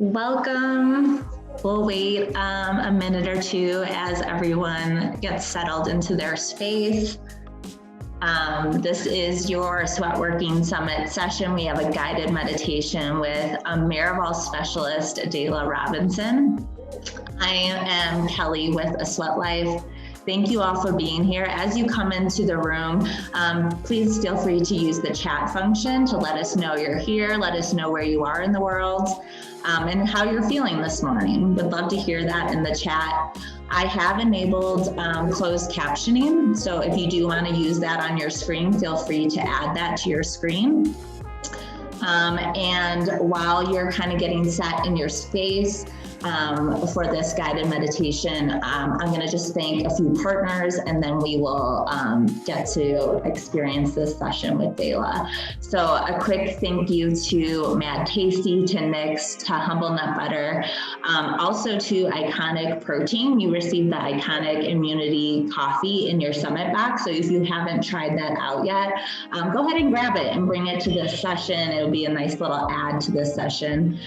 Welcome. We'll wait a minute or two as everyone gets settled into their space. This is your Sweat Working Summit session. We have a guided meditation with a Miraval specialist, Adela Robinson. I am Kelly with A Sweat Life. Thank you all for being here. As you come into the room, please feel free to use the chat function to let us know you're here, let us know where you are in the world, and how you're feeling this morning. Would love to hear that in the chat. I have enabled closed captioning, so if you do want to use that on your screen, feel free to add that to your screen. And while you're kind of getting set in your space, for this guided meditation, I'm going to just thank a few partners, and then we will get to experience this session with Dela. So a quick thank you to Mad Tasty, to Nix, to Humble Nut Butter, also to Iconic Protein. You received the Iconic Immunity Coffee in your Summit box, so if you haven't tried that out yet, go ahead and grab it and bring it to this session. It'll be a nice little add to this session.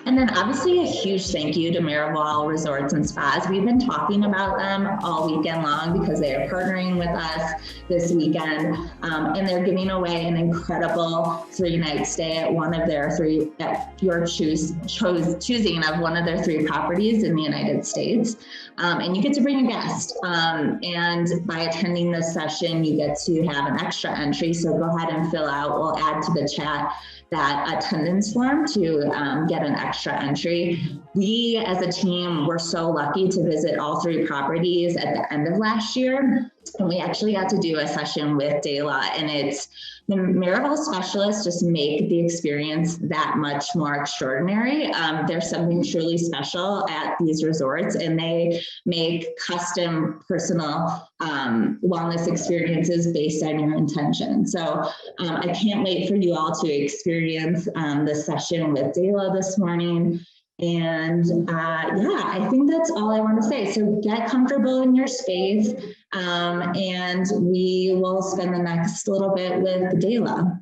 And then obviously a huge thank you to Miraval Resorts and Spas. We've been talking about them all weekend long because they are partnering with us this weekend, and they're giving away an incredible 3-night stay at one of their three, at your choosing of one of their 3 properties in the United States. And you get to bring a guest. And by attending this session, you get to have an extra entry. So go ahead and fill out, we'll add to the chat that attendance form to get an extra entry. We as a team were so lucky to visit all 3 properties at the end of last year. And we actually got to do a session with Dela, and it's the Miraval specialists just make the experience that much more extraordinary. There's something truly special at these resorts, and they make custom personal wellness experiences based on your intention. So I can't wait for you all to experience this session with Dela this morning. And yeah, I think that's all I want to say. So get comfortable in your space, and we will spend the next little bit with Dela.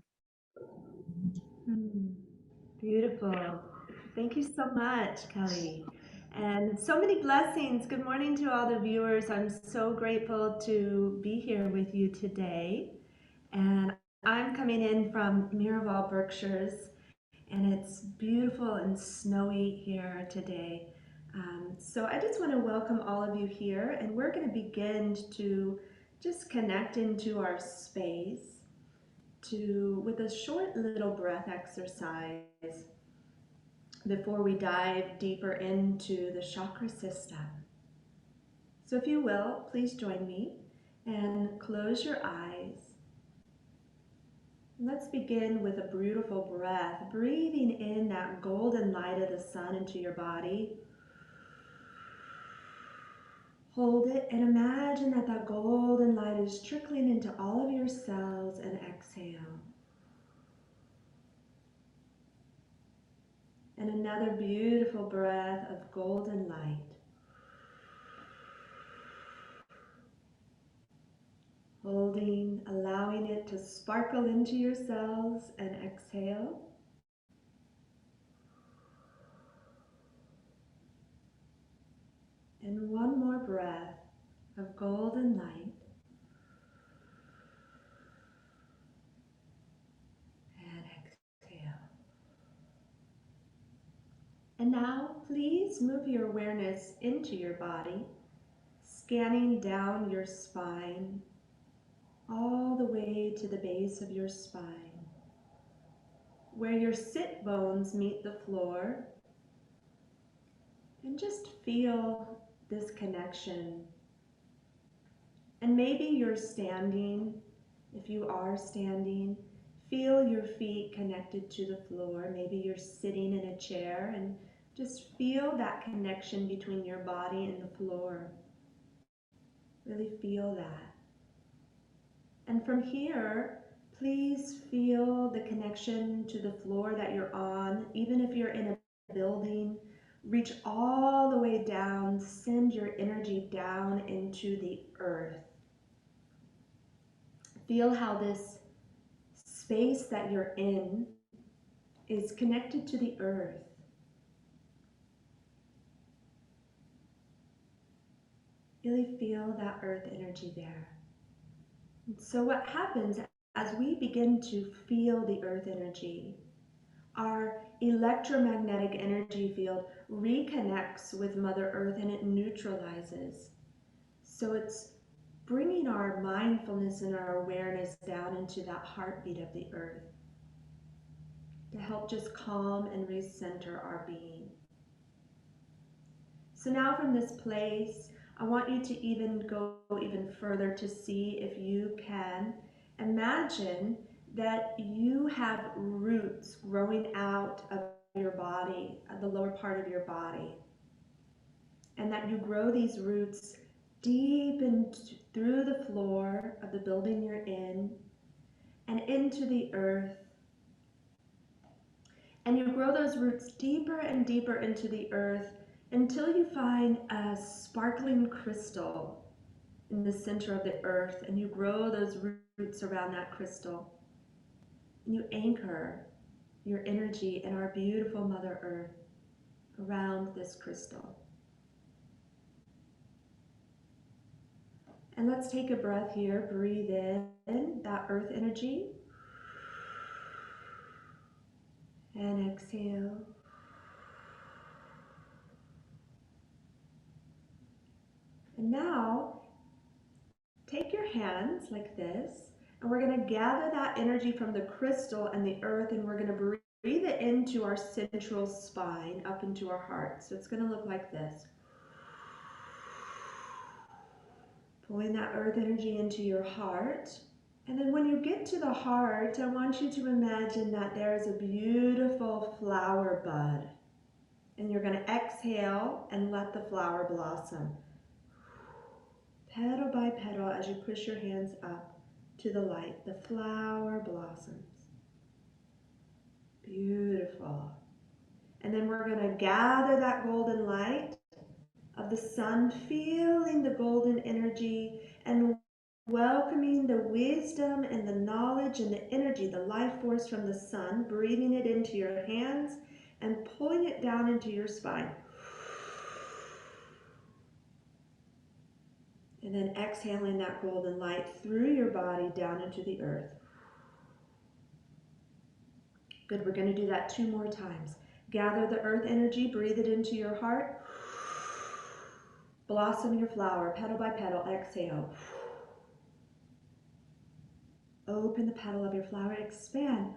Beautiful. Thank you so much, Kelly. And so many blessings. Good morning to all the viewers. I'm so grateful to be here with you today. And I'm coming in from Miraval Berkshires, and it's beautiful and snowy here today. So I just want to welcome all of you here, and we're going to begin to just connect into our space with a short little breath exercise before we dive deeper into the chakra system. So if you will, please join me and close your eyes. Let's begin with a beautiful breath, breathing in that golden light of the sun into your body. Hold it and imagine that that golden light is trickling into all of your cells, and exhale. And another beautiful breath of golden light. Holding, allowing it to sparkle into your cells, and exhale. And one more breath of golden light. And exhale. And now please move your awareness into your body, scanning down your spine, all the way to the base of your spine, where your sit bones meet the floor. And just feel this connection. And maybe you're standing. If you are standing, feel your feet connected to the floor. Maybe you're sitting in a chair, and just feel that connection between your body and the floor. Really feel that. And from here, please feel the connection to the floor that you're on. Even if you're in a building, reach all the way down, send your energy down into the earth. Feel how this space that you're in is connected to the earth. Really feel that earth energy there. And so what happens as we begin to feel the earth energy, our electromagnetic energy field reconnects with Mother Earth and it neutralizes. So it's bringing our mindfulness and our awareness down into that heartbeat of the earth to help just calm and recenter our being. So now from this place, I want you to even go even further to see if you can imagine that you have roots growing out of your body, the lower part of your body, and that you grow these roots deep through the floor of the building you're in and into the earth. And you grow those roots deeper and deeper into the earth until you find a sparkling crystal in the center of the earth, and you grow those roots around that crystal. And you anchor your energy in our beautiful Mother Earth around this crystal. And let's take a breath here. Breathe in that earth energy. And exhale. And now, take your hands like this, and we're going to gather that energy from the crystal and the earth, and we're going to breathe it into our central spine, up into our heart. So it's going to look like this. Pulling that earth energy into your heart. And then when you get to the heart, I want you to imagine that there's a beautiful flower bud. And you're going to exhale and let the flower blossom. Petal by petal, as you push your hands up to the light, the flower blossoms. Beautiful. And then we're going to gather that golden light of the sun, feeling the golden energy and welcoming the wisdom and the knowledge and the energy, the life force from the sun, breathing it into your hands and pulling it down into your spine. And then exhaling that golden light through your body down into the earth. Good, we're going to do that 2 more times. Gather the earth energy, breathe it into your heart. Blossom your flower, petal by petal, exhale. Open the petal of your flower, expand.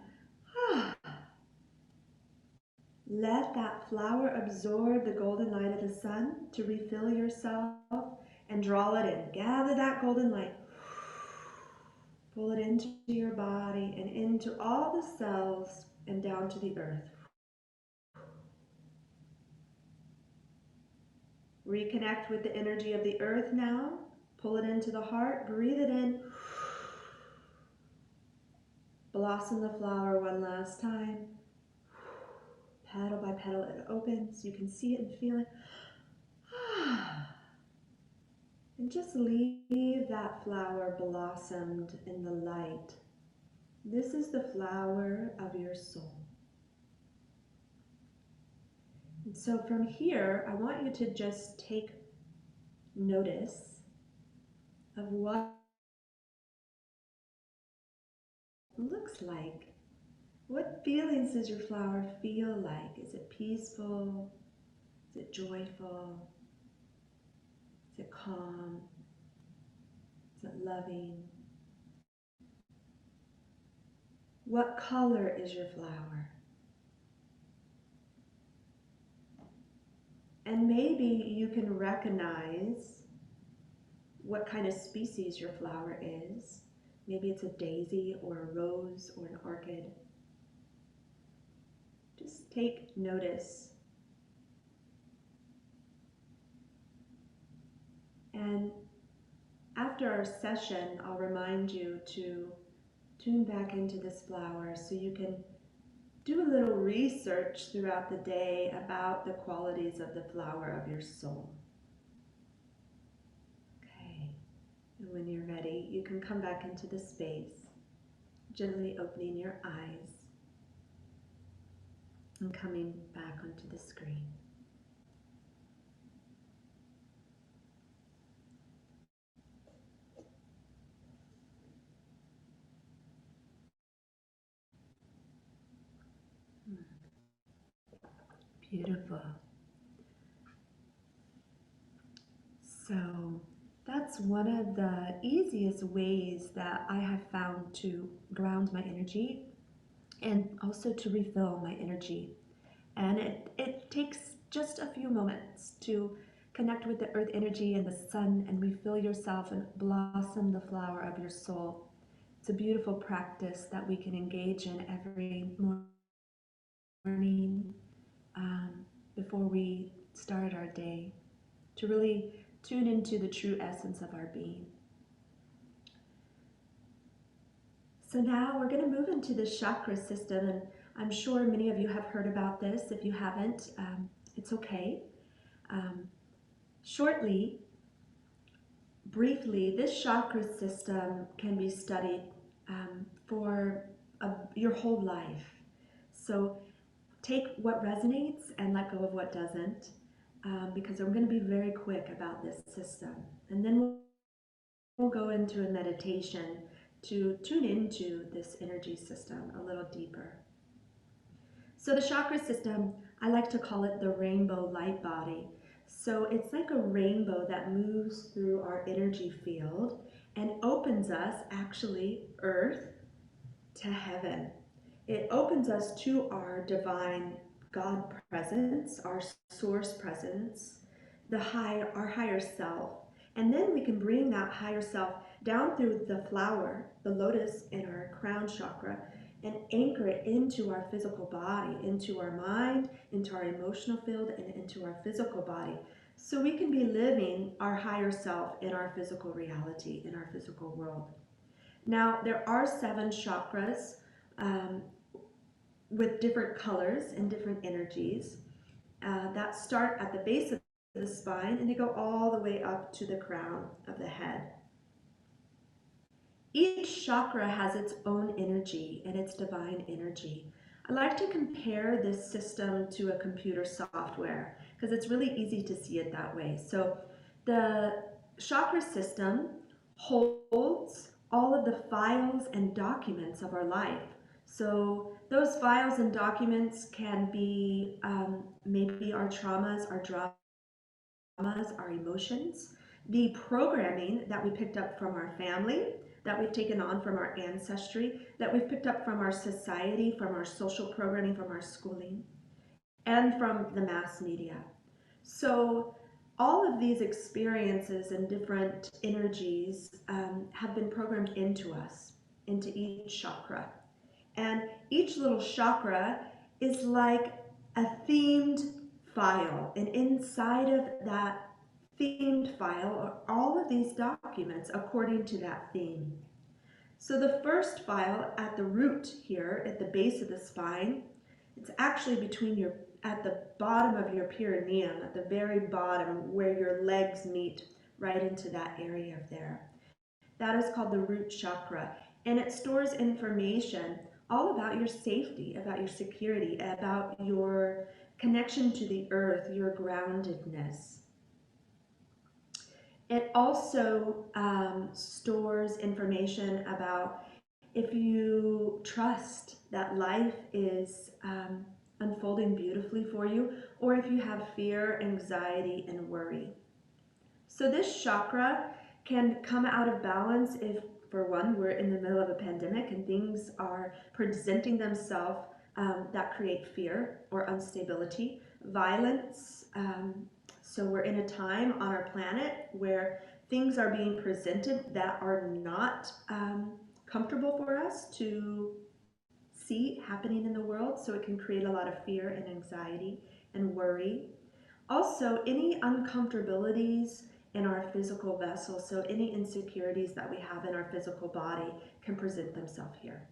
Let that flower absorb the golden light of the sun to refill yourself and draw it in. Gather that golden light. Pull it into your body and into all the cells and down to the earth. Reconnect with the energy of the earth now. Pull it into the heart. Breathe it in. Blossom the flower one last time. Petal by petal it opens. You can see it and feel it. And just leave that flower blossomed in the light. This is the flower of your soul. And so from here, I want you to just take notice of what it looks like. What feelings does your flower feel like? Is it peaceful? Is it joyful? Is it calm? Is it loving? What color is your flower? And maybe you can recognize what kind of species your flower is. Maybe it's a daisy or a rose or an orchid. Just take notice. And after our session, I'll remind you to tune back into this flower so you can do a little research throughout the day about the qualities of the flower of your soul. Okay, and when you're ready, you can come back into the space, gently opening your eyes and coming back onto the screen. Beautiful. So that's one of the easiest ways that I have found to ground my energy and also to refill my energy. And it takes just a few moments to connect with the earth energy and the sun and refill yourself and blossom the flower of your soul. It's a beautiful practice that we can engage in every morning before we start our day to really tune into the true essence of our being. So now we're going to move into the chakra system, and I'm sure many of you have heard about this. If you haven't, it's okay. Shortly, briefly, this chakra system can be studied for your whole life. So take what resonates and let go of what doesn't, because I'm going to be very quick about this system. And then we'll go into a meditation to tune into this energy system a little deeper. So the chakra system, I like to call it the rainbow light body. So it's like a rainbow that moves through our energy field and opens us, actually, earth to heaven. It opens us to our divine God presence, our source presence, our higher self. And then we can bring that higher self down through the flower, the lotus in our crown chakra, and anchor it into our physical body, into our mind, into our emotional field, and into our physical body. So we can be living our higher self in our physical reality, in our physical world. Now, there are 7 chakras with different colors and different energies that start at the base of the spine and they go all the way up to the crown of the head. Each chakra has its own energy and its divine energy. I like to compare this system to a computer software because it's really easy to see it that way. So the chakra system holds all of the files and documents of our life. So those files and documents can be maybe our traumas, our dramas, our emotions, the programming that we picked up from our family, that we've taken on from our ancestry, that we've picked up from our society, from our social programming, from our schooling, and from the mass media. So all of these experiences and different energies have been programmed into us, into each chakra. And each little chakra is like a themed file. And inside of that themed file are all of these documents according to that theme. So the first file at the root here, at the base of the spine, it's actually at the bottom of your perineum, at the very bottom where your legs meet right into that area of there. That is called the root chakra, and it stores information all about your safety, about your security, about your connection to the earth, your groundedness. It also stores information about if you trust that life is unfolding beautifully for you, or if you have fear, anxiety, and worry. So this chakra can come out of balance if, for one, we're in the middle of a pandemic and things are presenting themselves that create fear or instability, violence. So we're in a time on our planet where things are being presented that are not comfortable for us to see happening in the world. So it can create a lot of fear and anxiety and worry. Also, any uncomfortabilities in our physical vessel, so any insecurities that we have in our physical body can present themselves here.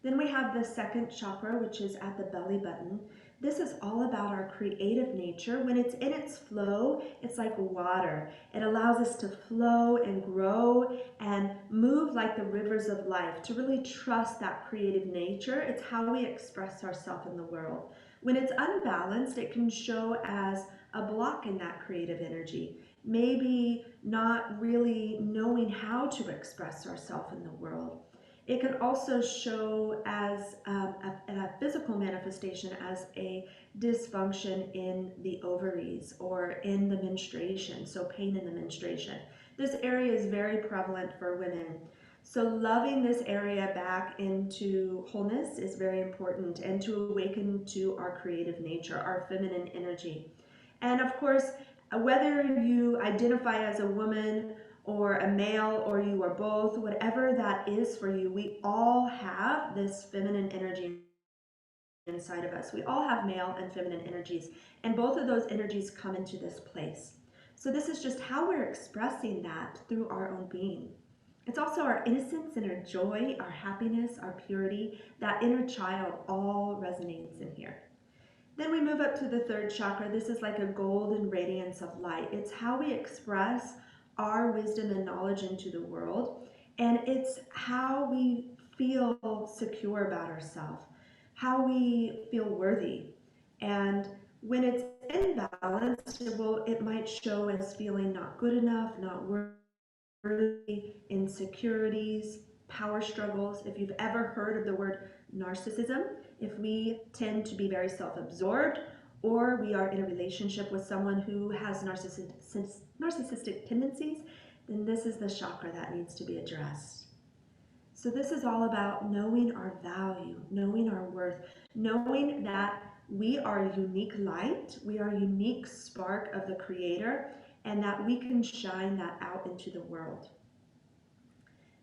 Then we have the second chakra, which is at the belly button. This is all about our creative nature. When it's in its flow, it's like water. It allows us to flow and grow and move like the rivers of life, to really trust that creative nature. It's how we express ourselves in the world. When it's unbalanced, it can show as a block in that creative energy. Maybe not really knowing how to express ourselves in the world. It can also show as a physical manifestation as a dysfunction in the ovaries or in the menstruation, so pain in the menstruation. This area is very prevalent for women. So loving this area back into wholeness is very important, and to awaken to our creative nature, our feminine energy. And of course, whether you identify as a woman or a male or you are both, whatever that is for you, we all have this feminine energy inside of us. We all have male and feminine energies, and both of those energies come into this place. So this is just how we're expressing that through our own being. It's also our innocence and our joy, our happiness, our purity. That inner child all resonates in here. Then we move up to the third chakra. This is like a golden radiance of light. It's how we express our wisdom and knowledge into the world. And it's how we feel secure about ourselves, how we feel worthy. And when it's imbalanced, well, it might show as feeling not good enough, not worthy, insecurities, power struggles. If you've ever heard of the word narcissism, if we tend to be very self-absorbed, or we are in a relationship with someone who has narcissistic tendencies, then this is the chakra that needs to be addressed. So this is all about knowing our value, knowing our worth, knowing that we are unique light, we are a unique spark of the Creator, and that we can shine that out into the world.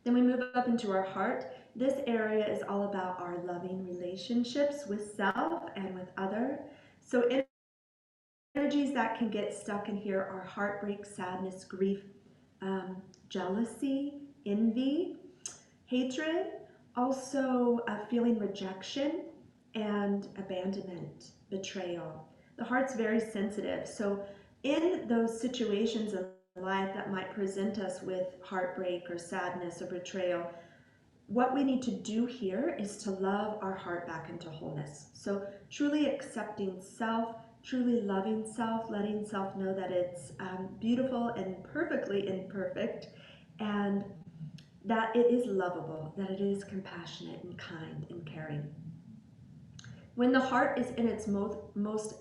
Then we move up into our heart. This area is all about our loving relationships with self and with other. So energies that can get stuck in here are heartbreak, sadness, grief, jealousy, envy, hatred, also feeling rejection and abandonment, betrayal. The heart's very sensitive. So in those situations in life that might present us with heartbreak or sadness or betrayal, what we need to do here is to love our heart back into wholeness. So truly accepting self, truly loving self, letting self know that it's beautiful and perfectly imperfect, and that it is lovable, that it is compassionate and kind and caring. When the heart is in its most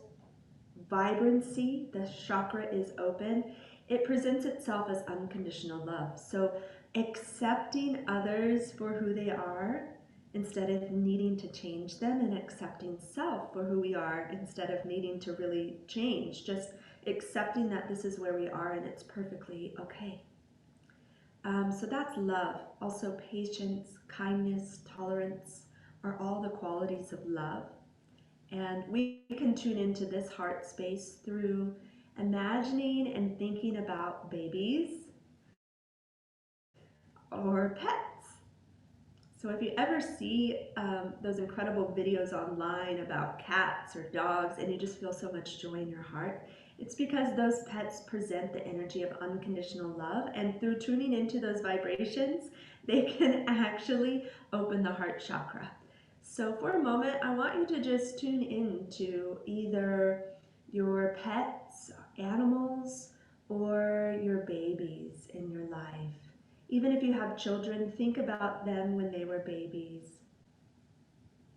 vibrancy, the chakra is open, it presents itself as unconditional love. So accepting others for who they are instead of needing to change them, and accepting self for who we are instead of needing to really change. Just accepting that this is where we are and it's perfectly okay. So that's love. Also patience, kindness, tolerance are all the qualities of love. And we can tune into this heart space through imagining and thinking about babies or pets. So if you ever see those incredible videos online about cats or dogs and you just feel so much joy in your heart, it's because those pets present the energy of unconditional love, and through tuning into those vibrations, they can actually open the heart chakra. So for a moment, I want you to just tune into either your pets, animals, or your babies in your life. Even if you have children, think about them when they were babies.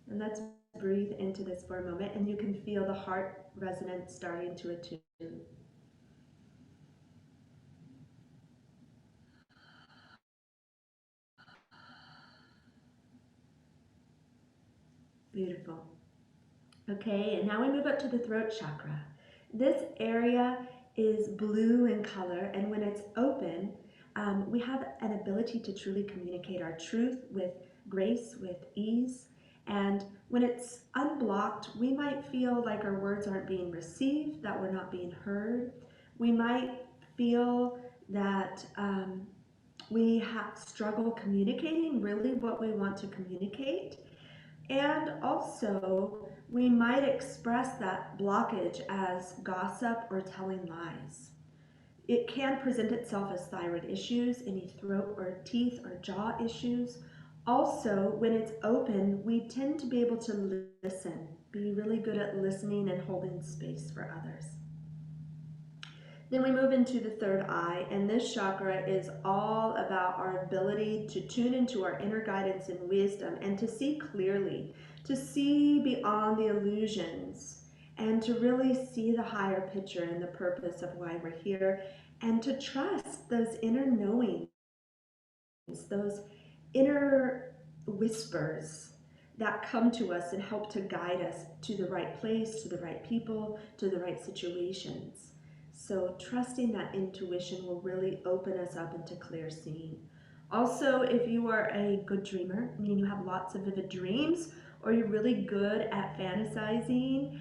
And let's breathe into this for a moment, and you can feel the heart resonance starting to attune. Beautiful. Okay, and now we move up to the throat chakra. This area is blue in color, and when it's open, we have an ability to truly communicate our truth with grace, with ease. And when it's unblocked, we might feel like our words aren't being received, that we're not being heard. We might feel that we struggle communicating really what we want to communicate. And also, we might express that blockage as gossip or telling lies. It can present itself as thyroid issues, any throat or teeth or jaw issues. Also, when it's open, we tend to be able to listen, be really good at listening and holding space for others. Then we move into the third eye, and this chakra is all about our ability to tune into our inner guidance and wisdom and to see clearly, to see beyond the illusions, and to really see the higher picture and the purpose of why we're here, and to trust those inner knowings, those inner whispers that come to us and help to guide us to the right place, to the right people, to the right situations. So trusting that intuition will really open us up into clear seeing. Also, if you are a good dreamer, meaning you have lots of vivid dreams, or you're really good at fantasizing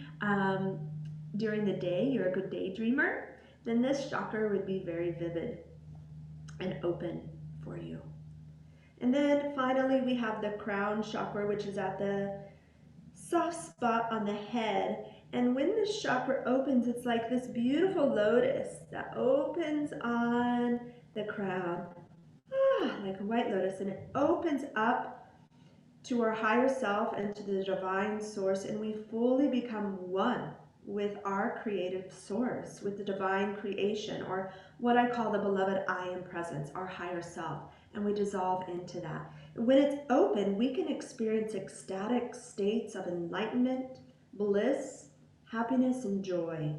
during the day, you're a good daydreamer, then this chakra would be very vivid and open for you. And then finally, we have the crown chakra, which is at the soft spot on the head. And when this chakra opens, it's like this beautiful lotus that opens on the crown, like a white lotus, and it opens up to our higher self and to the divine source, and we fully become one with our creative source, with the divine creation, or what I call the beloved I am presence, our higher self, and we dissolve into that. When it's open, we can experience ecstatic states of enlightenment, bliss, happiness, and joy.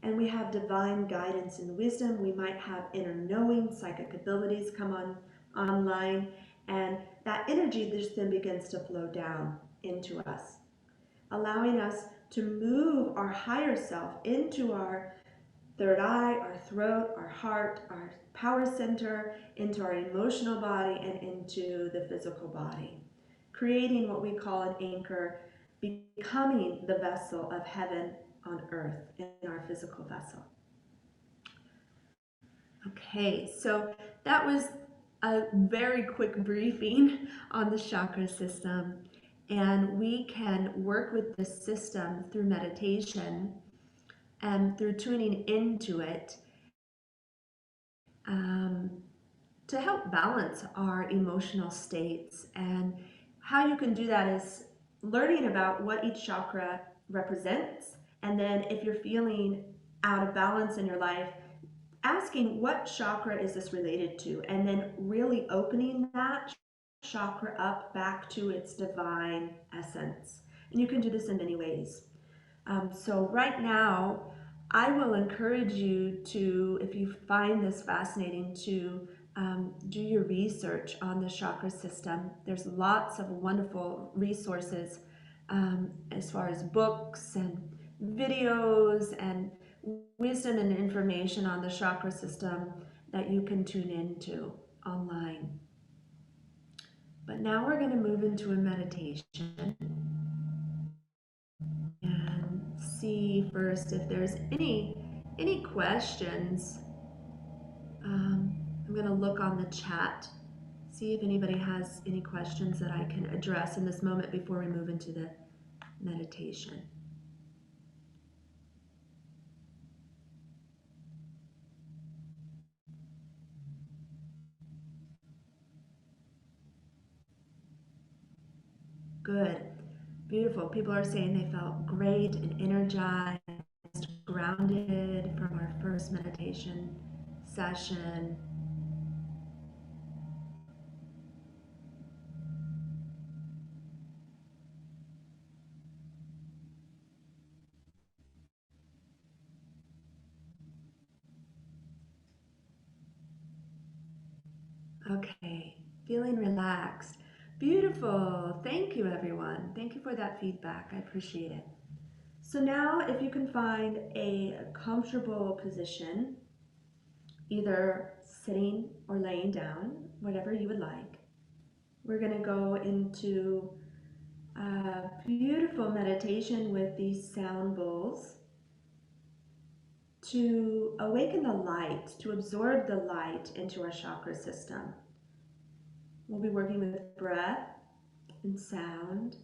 And we have divine guidance and wisdom. We might have inner knowing, psychic abilities come online, and that energy just then begins to flow down into us, allowing us to move our higher self into our third eye, our throat, our heart, our power center, into our emotional body, and into the physical body, creating what we call an anchor, becoming the vessel of heaven on earth in our physical vessel. Okay, so that was a very quick briefing on the chakra system, and we can work with this system through meditation and through tuning into it to help balance our emotional states. And how you can do that is learning about what each chakra represents, and then if you're feeling out of balance in your life, asking what chakra is this related to, and then really opening that chakra up back to its divine essence. And you can do this in many ways. So right now, I will encourage you to, if you find this fascinating, to do your research on the chakra system. There's lots of wonderful resources as far as books and videos and wisdom and information on the chakra system that you can tune into online. But now we're going to move into a meditation and see first if there's any questions. I'm going to look on the chat, see if anybody has any questions that I can address in this moment before we move into the meditation. Good. Beautiful. People are saying they felt great and energized, grounded from our first meditation session. Okay, feeling relaxed. Beautiful. Thank you, everyone. Thank you for that feedback. I appreciate it. So now if you can find a comfortable position, either sitting or laying down, whatever you would like, we're going to go into a beautiful meditation with these sound bowls to awaken the light, to absorb the light into our chakra system. We'll be working with breath and sound.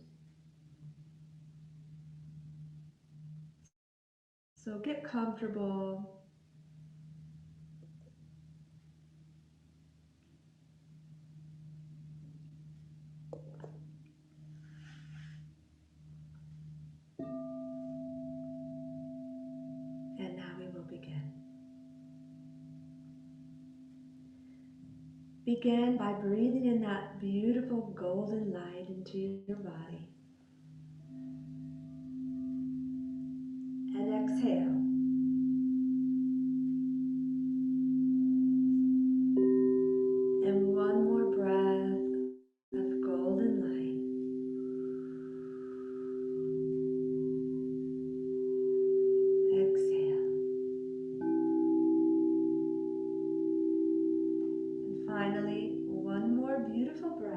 So get comfortable. And now we will begin. Begin by breathing in that beautiful golden light into your body. And exhale. And one more breath of golden light. Exhale. And finally, one more beautiful breath.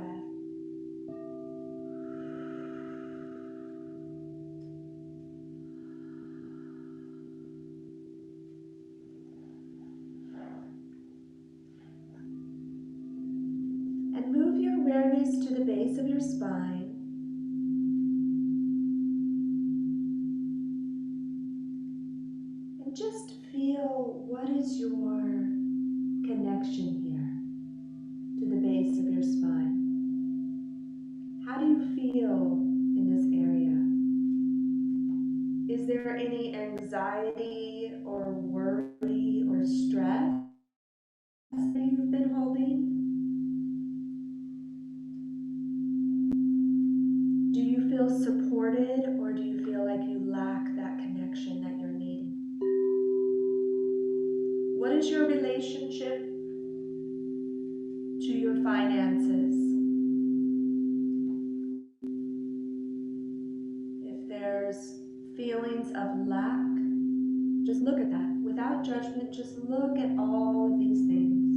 And move your awareness to the base of your spine. And just feel what is your connection here to the base of your spine. How do you feel in this area? Is there any anxiety or worry or stress that you've been holding? Do you feel supported, or do you feel like you lack that connection that you're needing? What is your relationship to your finances? If there's feelings of lack, just look at that. Without judgment, just look at all of these things.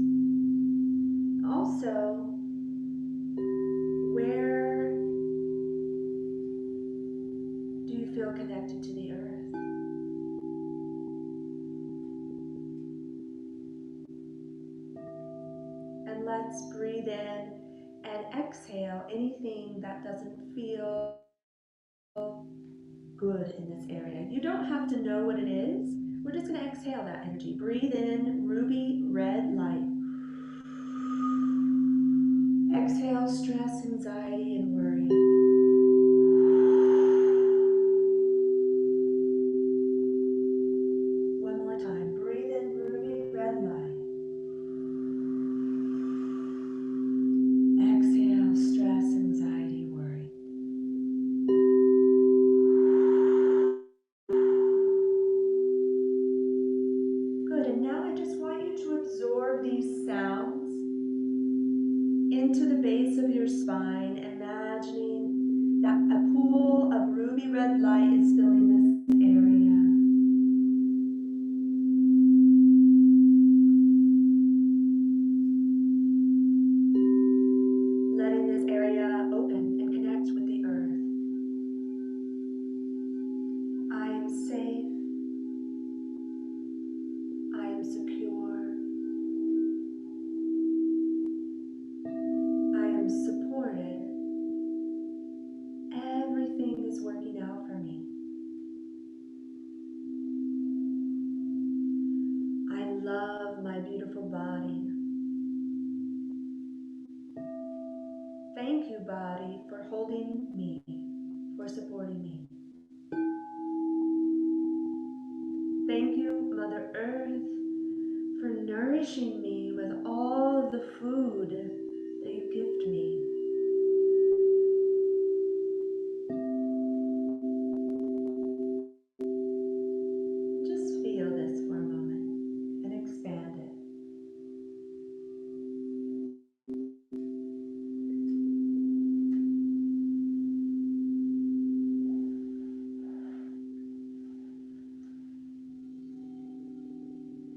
Also, where do you feel connected to the earth? And let's breathe in and exhale anything that doesn't feel good in this area. You don't have to know what it is. We're just going to exhale that energy. Breathe in ruby red light. Exhale stress, anxiety, and worry. One more time. Breathe in ruby red light. Exhale stress, anxiety, worry. Good, and now I just want you to absorb these sounds into the base of your spine, imagining that a pool of ruby red light is filling this area. Letting this area open and connect with the earth. I am safe. I am secure. I am supported. Everything is working out for me. I love my beautiful body. Thank you, body, for holding me, for supporting me. Thank you, Mother Earth, for nourishing me with all of the food that you gift me. Just feel this for a moment and expand it.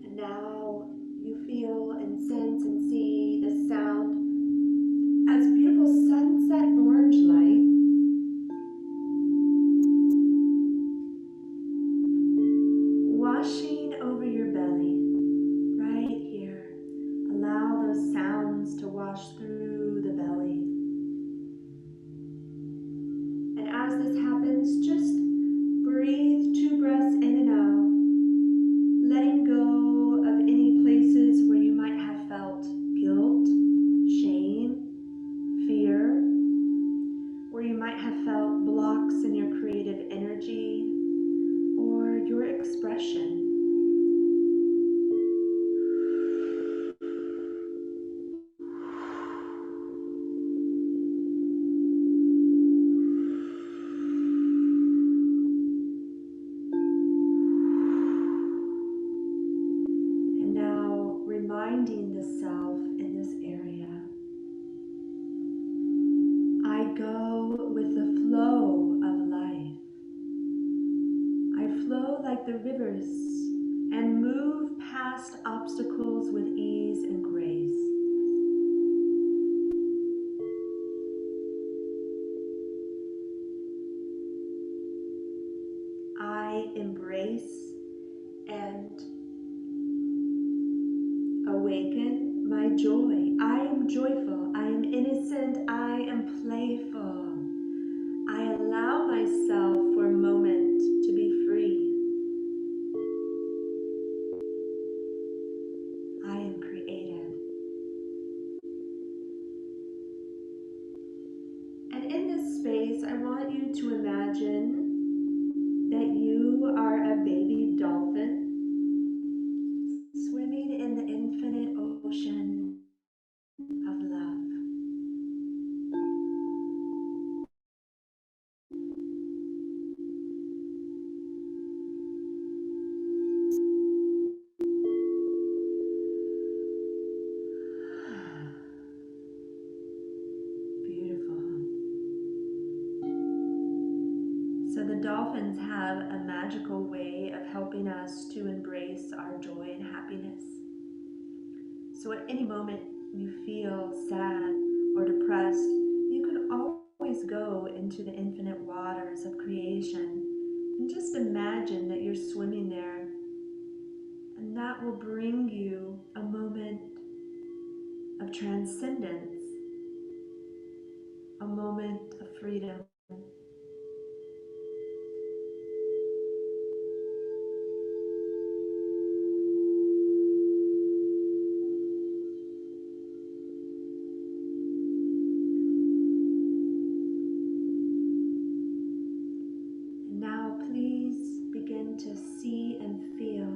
And now you feel and sense and see the sound as beautiful sunset orange light washing over your belly, right here. Allow those sounds to wash through the belly. And as this happens, just breathe 2 breaths in and out, letting go of past obstacles with ease and grace. I embrace and awaken my joy. I am joyful. I am innocent. I am playful. I allow myself for a moment to be free. I am creative. And in this space, I want you to imagine that you are a baby dolphin swimming in the infinite ocean of love. Beautiful. So the dolphins have a magical way of helping us to embrace our joy and happiness. So at any moment you feel sad or depressed, you can always go into the infinite waters of creation and just imagine that you're swimming there, and that will bring you a moment of transcendence, a moment of freedom. And now please begin to see and feel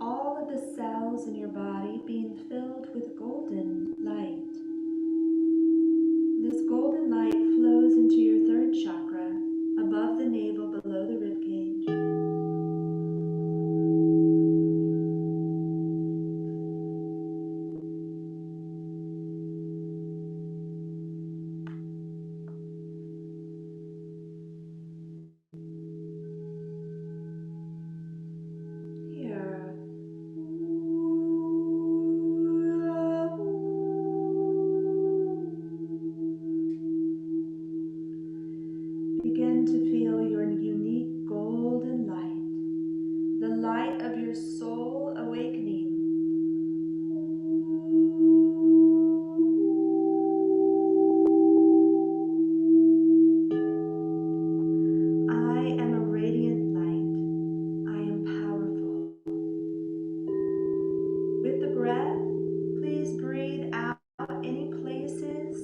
all of the cells in your body being filled with golden light. This golden light flows into your third chakra, above the navel, below the rib cage. Here. Begin to feel your unique golden light, the light of your soul awakening. I am a radiant light. I am powerful. With the breath, please breathe out any places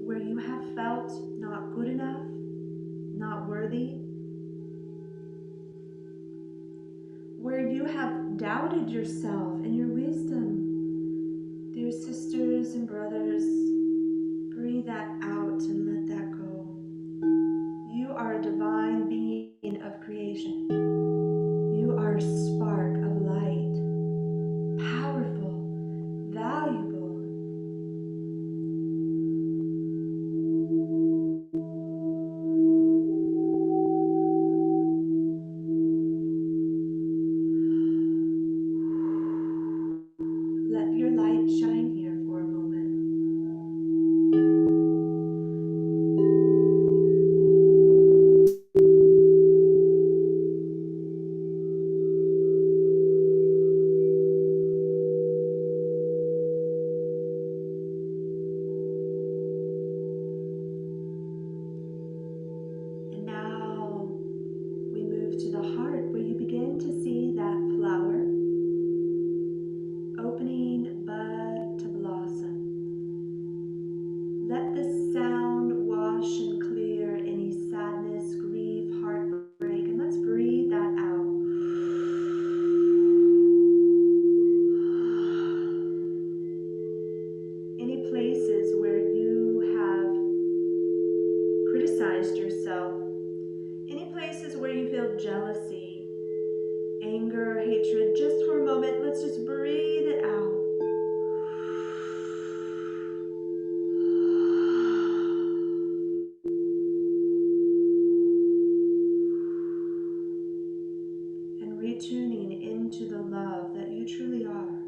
where you have felt not good enough, not worthy, where you have doubted yourself and your wisdom. Dear sisters and brothers, breathe that out and let that go. You are a divine being of creation. You are a spark of light, powerful, valuable. Let your light shine here for a moment. really tuning into the love that you truly are.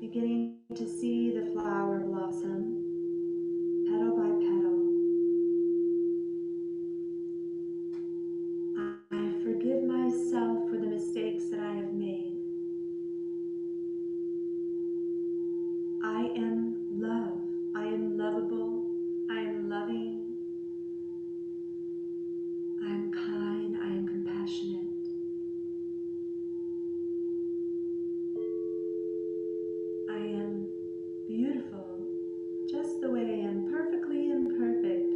Beginning to see the flower blossom, petal by petal. I forgive myself for the mistakes that I have made. I am love. I am lovable. I am loving. I am kind. I am compassionate. I am beautiful, just the way I am, perfectly imperfect.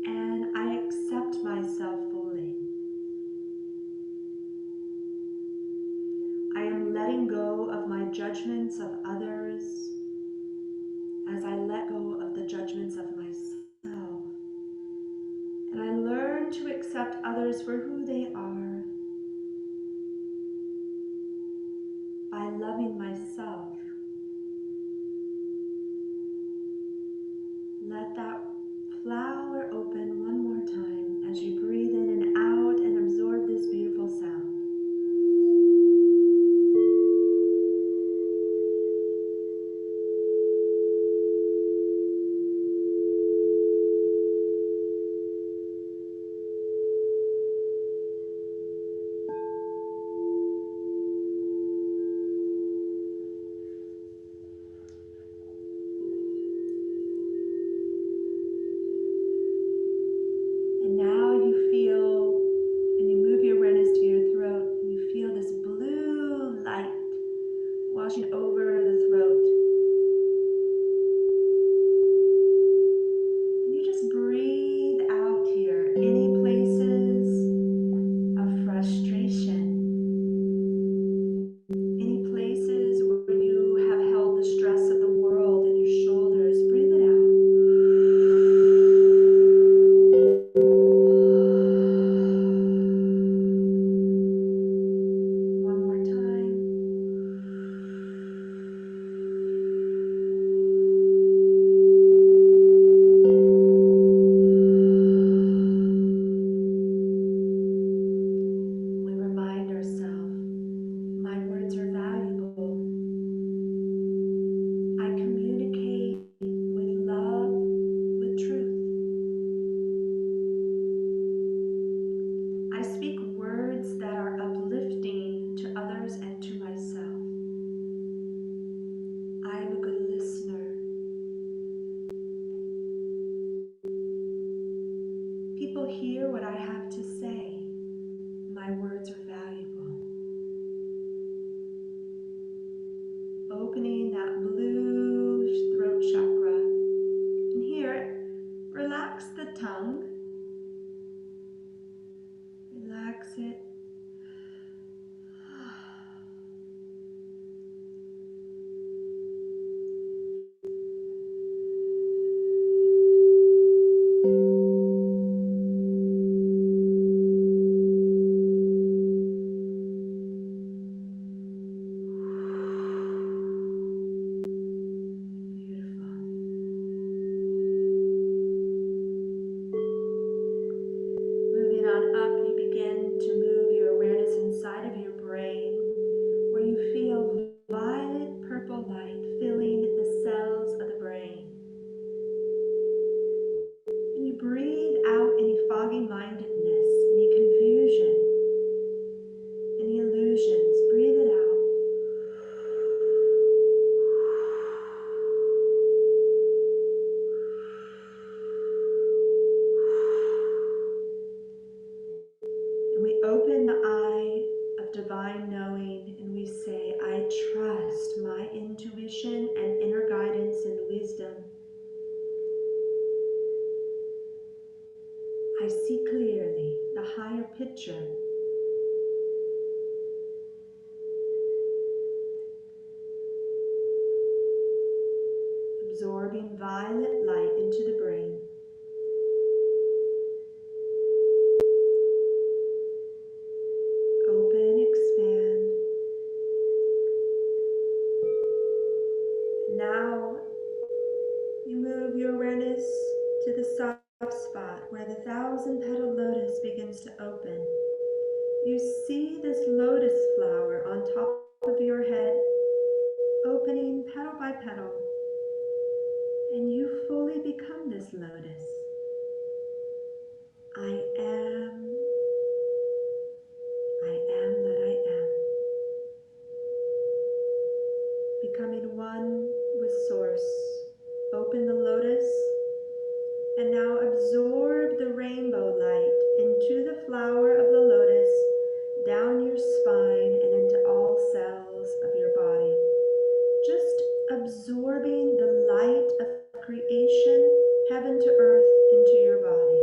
And I accept myself fully. I am letting go of my judgments of others as I let go of the judgments of myself. And I learn to accept others for who they are by loving myself. Let that flower open one more time as you breathe in and out and absorb this beautiful sound. And now you feel, and you move your awareness to your throat, and you feel this blue light washing over the throat. And you just breathe out here any places of frustration, any places where you have held the stress of the world in your shoulders. Breathe it out. One more time. We remind ourselves, my words are valuable. I communicate with love, with truth. I speak words that are uplifting to others and to myself. I am a good listener. People hear what I have to say. My words are valuable. Opening that blue throat chakra. And here, relax the tongue. Relax it. Moving on up, you begin to move your awareness inside of your brain, where you feel violet purple light filling the cells of the brain. And you breathe out any foggy mindedness, any confusion, any illusions. Breathe it out. And we open the eye of divine knowing and we say, I trust my intuition and inner guidance and wisdom. I see clearly the higher picture. Absorbing violet light into the brain. Open, expand. Now you move your awareness to the soft spot where the 1,000-petal lotus begins you see this lotus flower on top of your head, opening petal by petal, and you fully become this lotus. I am that I am. Becoming one with Source. Open the lotus and now absorb the rainbow light into the flower of the lotus, down your spine and into all cells of your body. Just absorbing the light of creation, heaven to earth, into your body.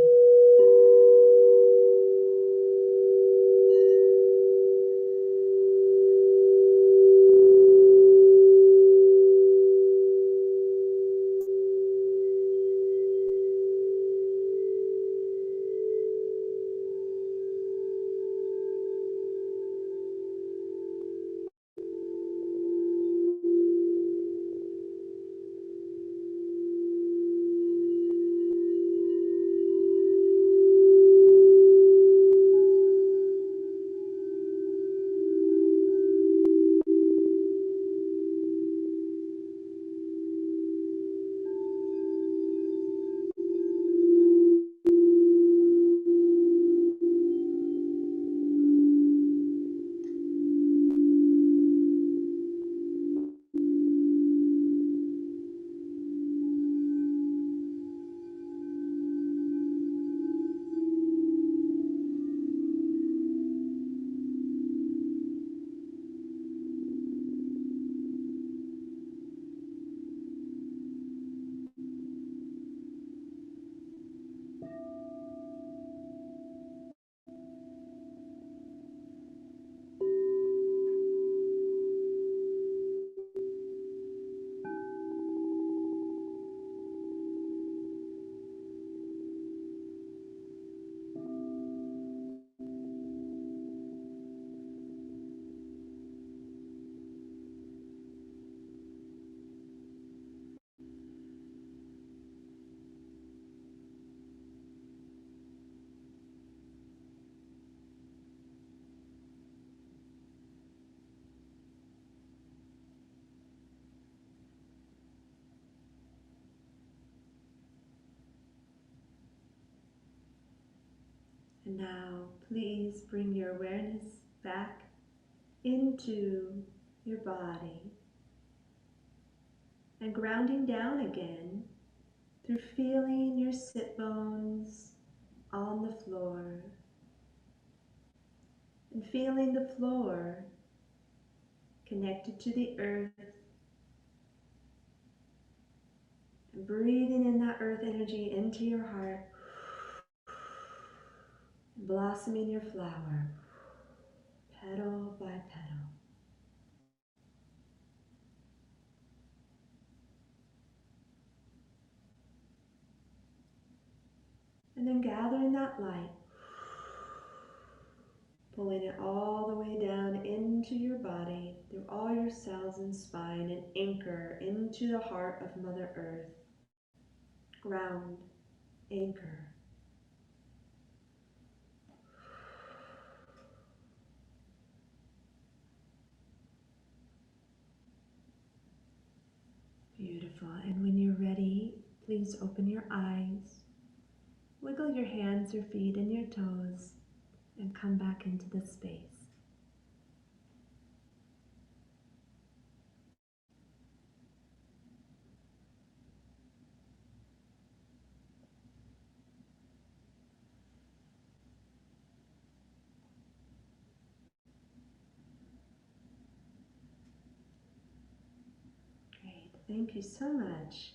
And now, please bring your awareness back into your body and grounding down again through feeling your sit bones on the floor and feeling the floor connected to the earth and breathing in that earth energy into your heart, blossoming your flower petal by petal. And then gathering that light, pulling it all the way down into your body, through all your cells and spine, and anchor into the heart of Mother Earth. Ground, anchor. Beautiful. And when you're ready, please open your eyes, wiggle your hands, your feet, and your toes, and come back into the space. Great. Thank you so much.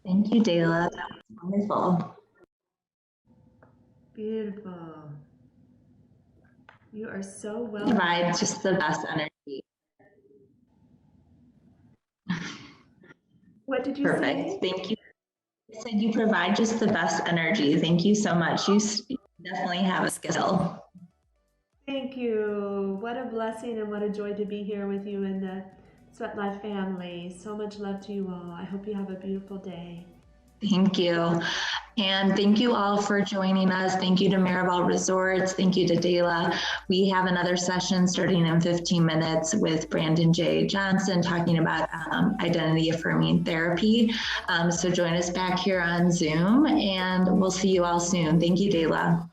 Thank you, Dayla. That was wonderful. Beautiful. You are so well. Provide just the best energy. What did you Perfect. say? Thank you. I said you provide just the best energy. Thank you so much. You definitely have a skill. Thank you. What a blessing and what a joy to be here with you and the Sweat Life family. So much love to you all. I hope you have a beautiful day. Thank you. And thank you all for joining us. Thank you to Miraval Resorts. Thank you to Dela. We have another session starting in 15 minutes with Brandon J. Johnson talking about identity affirming therapy. So join us back here on Zoom, and we'll see you all soon. Thank you, Dela.